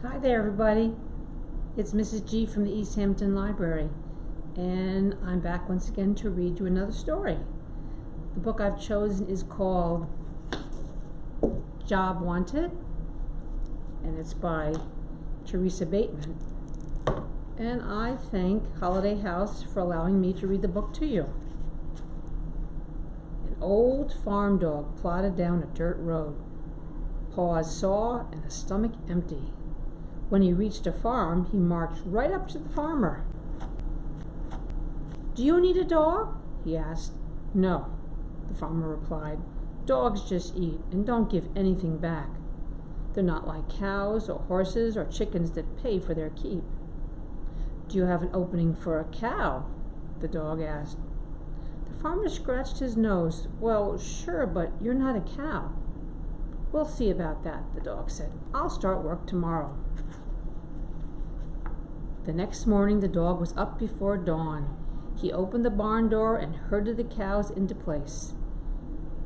Hi there, everybody. It's Mrs. G from the East Hampton Library, and I'm back once again to read you another story. The book I've chosen is called Job Wanted, and it's by Teresa Bateman. And I thank Holiday House for allowing me to read the book to you. An old farm dog plodded down a dirt road, paws sore and a stomach empty. When he reached a farm, he marched right up to the farmer. "Do you need a dog?" he asked. "No," the farmer replied. "Dogs just eat and don't give anything back. They're not like cows or horses or chickens that pay for their keep." "Do you have an opening for a cow?" the dog asked. The farmer scratched his nose. "Well, sure, but you're not a cow." "We'll see about that," the dog said. "I'll start work tomorrow." The next morning, the dog was up before dawn. He opened the barn door and herded the cows into place.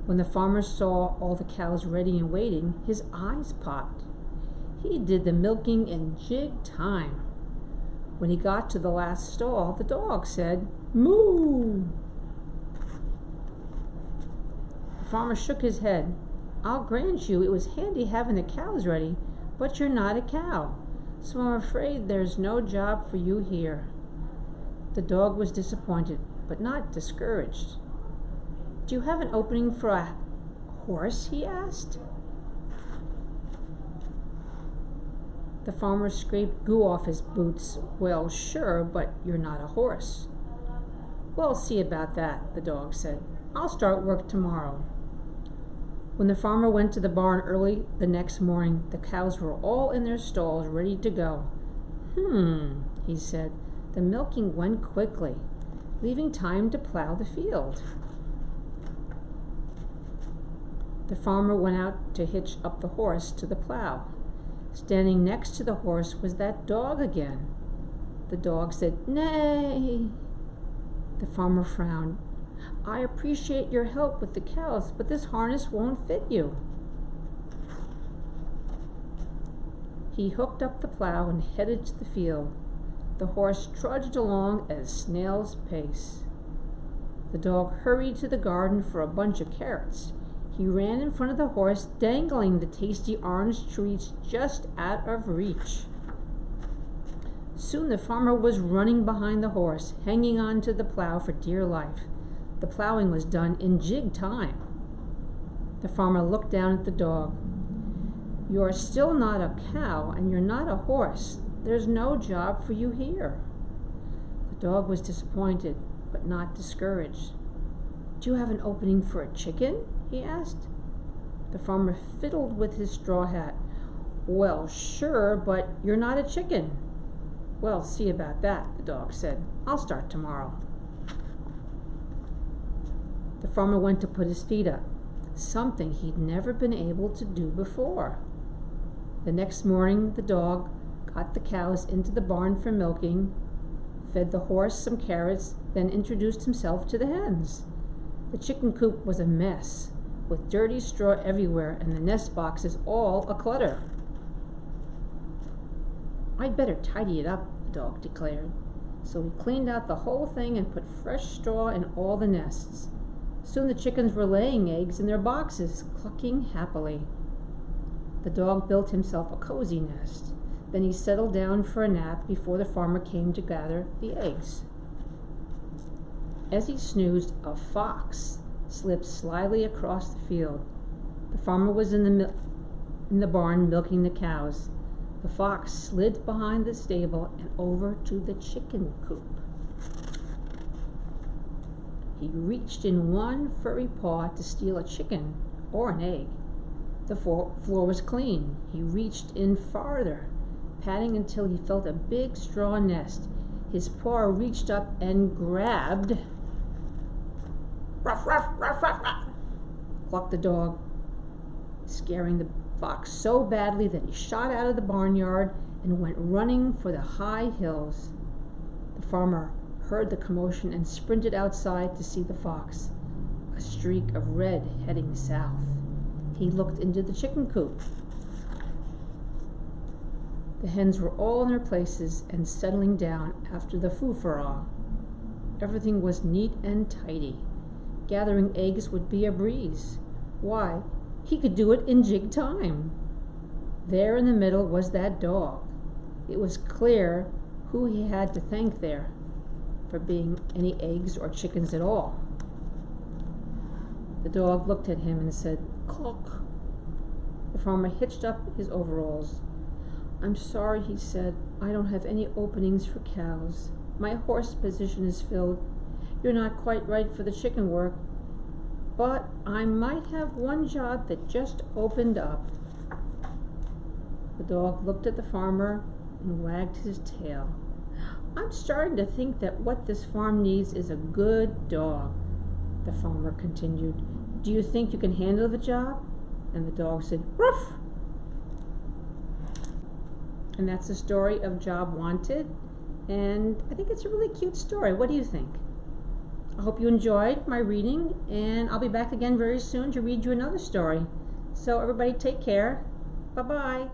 When the farmer saw all the cows ready and waiting, his eyes popped. He did the milking in jig time. When he got to the last stall, the dog said, "Moo!" The farmer shook his head. "I'll grant you it was handy having the cows ready, but you're not a cow, so I'm afraid there's no job for you here." The dog was disappointed, but not discouraged. "Do you have an opening for a horse?" he asked. The farmer scraped goo off his boots. "Well, sure, but you're not a horse." "We'll see about that," the dog said. "I'll start work tomorrow." When the farmer went to the barn early the next morning, the cows were all in their stalls ready to go. He said. The milking went quickly, leaving time to plow the field. The farmer went out to hitch up the horse to the plow. Standing next to the horse was that dog again. The dog said, "Nay." The farmer frowned. "I appreciate your help with the cows, but this harness won't fit you." He hooked up the plow and headed to the field. The horse trudged along at a snail's pace. The dog hurried to the garden for a bunch of carrots. He ran in front of the horse, dangling the tasty orange treats just out of reach. Soon the farmer was running behind the horse, hanging on to the plow for dear life. The plowing was done in jig time. The farmer looked down at the dog. "You're still not a cow, and you're not a horse. There's no job for you here." The dog was disappointed, but not discouraged. "Do you have an opening for a chicken?" he asked. The farmer fiddled with his straw hat. "Well, sure, but you're not a chicken." "We'll see about that," the dog said. "I'll start tomorrow." The farmer went to put his feet up, something he'd never been able to do before. The next morning, the dog got the cows into the barn for milking, fed the horse some carrots, then introduced himself to the hens. The chicken coop was a mess, with dirty straw everywhere and the nest boxes all a-clutter. "I'd better tidy it up," the dog declared. So he cleaned out the whole thing and put fresh straw in all the nests. Soon the chickens were laying eggs in their boxes, clucking happily. The dog built himself a cozy nest. Then he settled down for a nap before the farmer came to gather the eggs. As he snoozed, a fox slipped slyly across the field. The farmer was in the barn milking the cows. The fox slid behind the stable and over to the chicken coop. He reached in one furry paw to steal a chicken or an egg. The floor was clean. He reached in farther, patting until he felt a big straw nest. His paw reached up and grabbed. "Ruff, ruff, ruff, ruff, ruff," clucked the dog, scaring the fox so badly that he shot out of the barnyard and went running for the high hills. The farmer heard the commotion and sprinted outside to see the fox, a streak of red heading south. He looked into the chicken coop. The hens were all in their places and settling down after the foo-for-all. Everything was neat and tidy. Gathering eggs would be a breeze. Why, he could do it in jig time. There in the middle was that dog. It was clear who he had to thank there for being any eggs or chickens at all. The dog looked at him and said, "Cock." The farmer hitched up his overalls. "I'm sorry," he said. "I don't have any openings for cows. My horse position is filled. You're not quite right for the chicken work, but I might have one job that just opened up." The dog looked at the farmer and wagged his tail. "I'm starting to think that what this farm needs is a good dog," the farmer continued. "Do you think you can handle the job?" And the dog said, "Ruff." And that's the story of Job Wanted. And I think it's a really cute story. What do you think? I hope you enjoyed my reading, and I'll be back again very soon to read you another story. So everybody take care. Bye-bye.